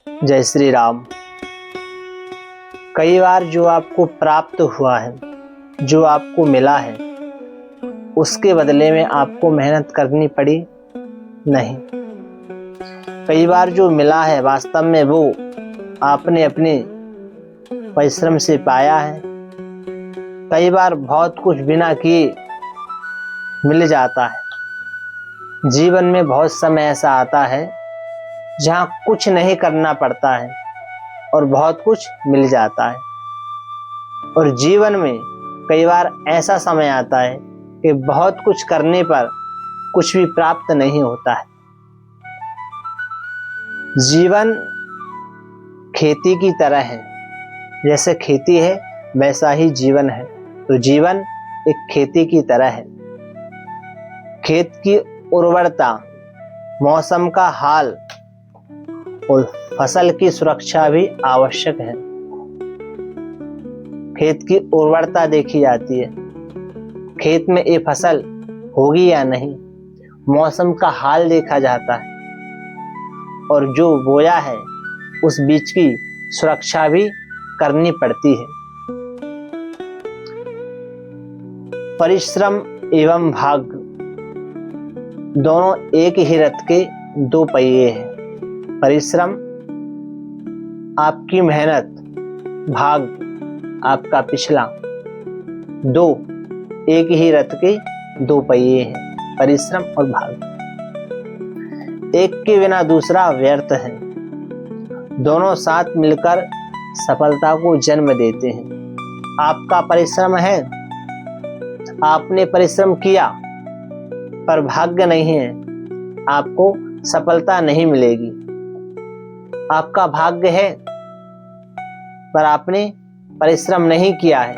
जय श्री राम। कई बार जो आपको प्राप्त हुआ है, जो आपको मिला है, उसके बदले में आपको मेहनत करनी पड़ी नहीं। कई बार जो मिला है वास्तव में वो आपने अपने परिश्रम से पाया है। कई बार बहुत कुछ बिना किए मिल जाता है। जीवन में बहुत समय ऐसा आता है जहाँ कुछ नहीं करना पड़ता है और बहुत कुछ मिल जाता है। और जीवन में कई बार ऐसा समय आता है कि बहुत कुछ करने पर कुछ भी प्राप्त नहीं होता है। जीवन खेती की तरह है, जैसे खेती है वैसा ही जीवन है। तो जीवन एक खेती की तरह है। खेत की उर्वरता, मौसम का हाल और फसल की सुरक्षा भी आवश्यक है। खेत की उर्वरता देखी जाती है, खेत में ये फसल होगी या नहीं। मौसम का हाल देखा जाता है और जो बोया है उस बीज की सुरक्षा भी करनी पड़ती है। परिश्रम एवं भाग्य दोनों एक ही रथ के दो पहिए हैं। परिश्रम आपकी मेहनत, भाग्य आपका पिछला, दो एक ही रथ के दो पहिए हैं, परिश्रम और भाग्य। एक के बिना दूसरा व्यर्थ है। दोनों साथ मिलकर सफलता को जन्म देते हैं। आपका परिश्रम है, आपने परिश्रम किया, पर भाग्य नहीं है, आपको सफलता नहीं मिलेगी। आपका भाग्य है पर आपने परिश्रम नहीं किया है,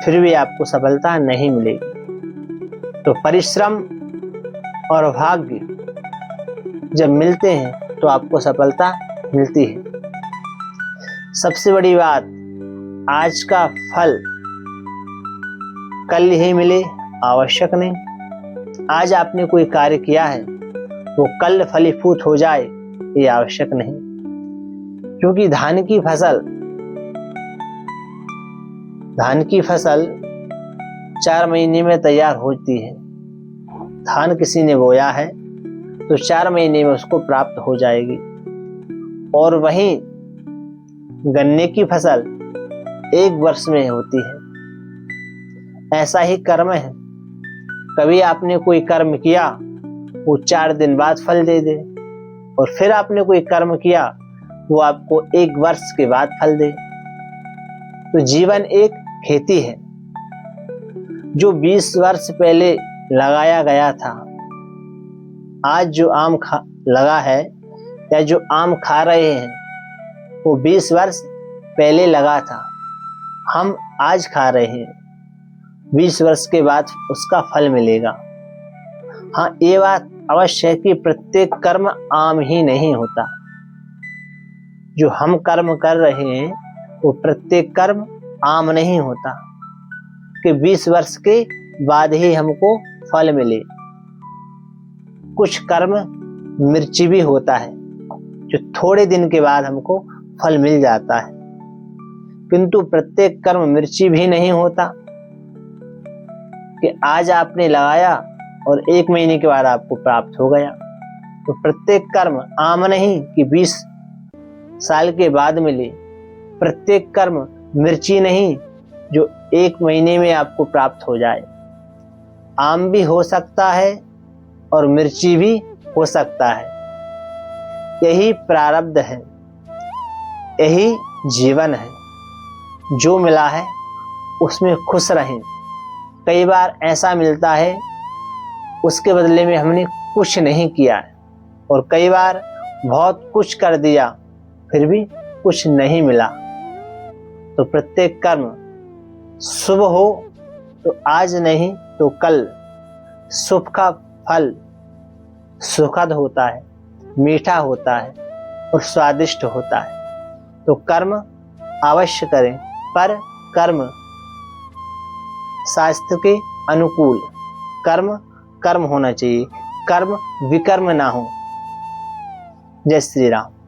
फिर भी आपको सफलता नहीं मिलेगी। तो परिश्रम और भाग्य जब मिलते हैं तो आपको सफलता मिलती है। सबसे बड़ी बात, आज का फल कल ही मिले आवश्यक नहीं। आज आपने कोई कार्य किया है वो कल फलीभूत हो जाए ये आवश्यक नहीं। क्योंकि धान की फसल 4 महीने में तैयार होती है। धान किसी ने बोया है तो 4 महीने में उसको प्राप्त हो जाएगी। और वहीं गन्ने की फसल 1 वर्ष में होती है। ऐसा ही कर्म है। कभी आपने कोई कर्म किया वो 4 दिन बाद फल दे दे, और फिर आपने कोई कर्म किया वो आपको 1 वर्ष के बाद फल दे। तो जीवन एक खेती है। जो 20 वर्ष पहले लगाया गया था, आज जो आम लगा है या जो आम खा रहे हैं वो 20 वर्ष पहले लगा था। हम आज खा रहे हैं, 20 वर्ष के बाद उसका फल मिलेगा। हाँ, ये बात अवश्य है कि प्रत्येक कर्म आम ही नहीं होता। जो हम कर्म कर रहे हैं वो प्रत्येक कर्म आम नहीं होता कि 20 वर्ष के बाद ही हमको फल मिले। कुछ कर्म मिर्ची भी होता है जो थोड़े दिन के बाद हमको फल मिल जाता है, किंतु प्रत्येक कर्म मिर्ची भी नहीं होता कि आज आपने लगाया और 1 महीने के बाद आपको प्राप्त हो गया। तो प्रत्येक कर्म आम नहीं कि 20 साल के बाद मिले। प्रत्येक कर्म मिर्ची नहीं जो 1 महीने में आपको प्राप्त हो जाए। आम भी हो सकता है और मिर्ची भी हो सकता है। यही प्रारब्ध है, यही जीवन है। जो मिला है उसमें खुश रहें। कई बार ऐसा मिलता है उसके बदले में हमने कुछ नहीं किया है, और कई बार बहुत कुछ कर दिया फिर भी कुछ नहीं मिला। तो प्रत्येक कर्म शुभ हो तो आज नहीं तो कल शुभ का फल सुखद होता है, मीठा होता है और स्वादिष्ट होता है। तो कर्म अवश्य करें, पर कर्म शास्त्र के अनुकूल कर्म होना चाहिए। कर्म विकर्म ना हो। जय श्री राम।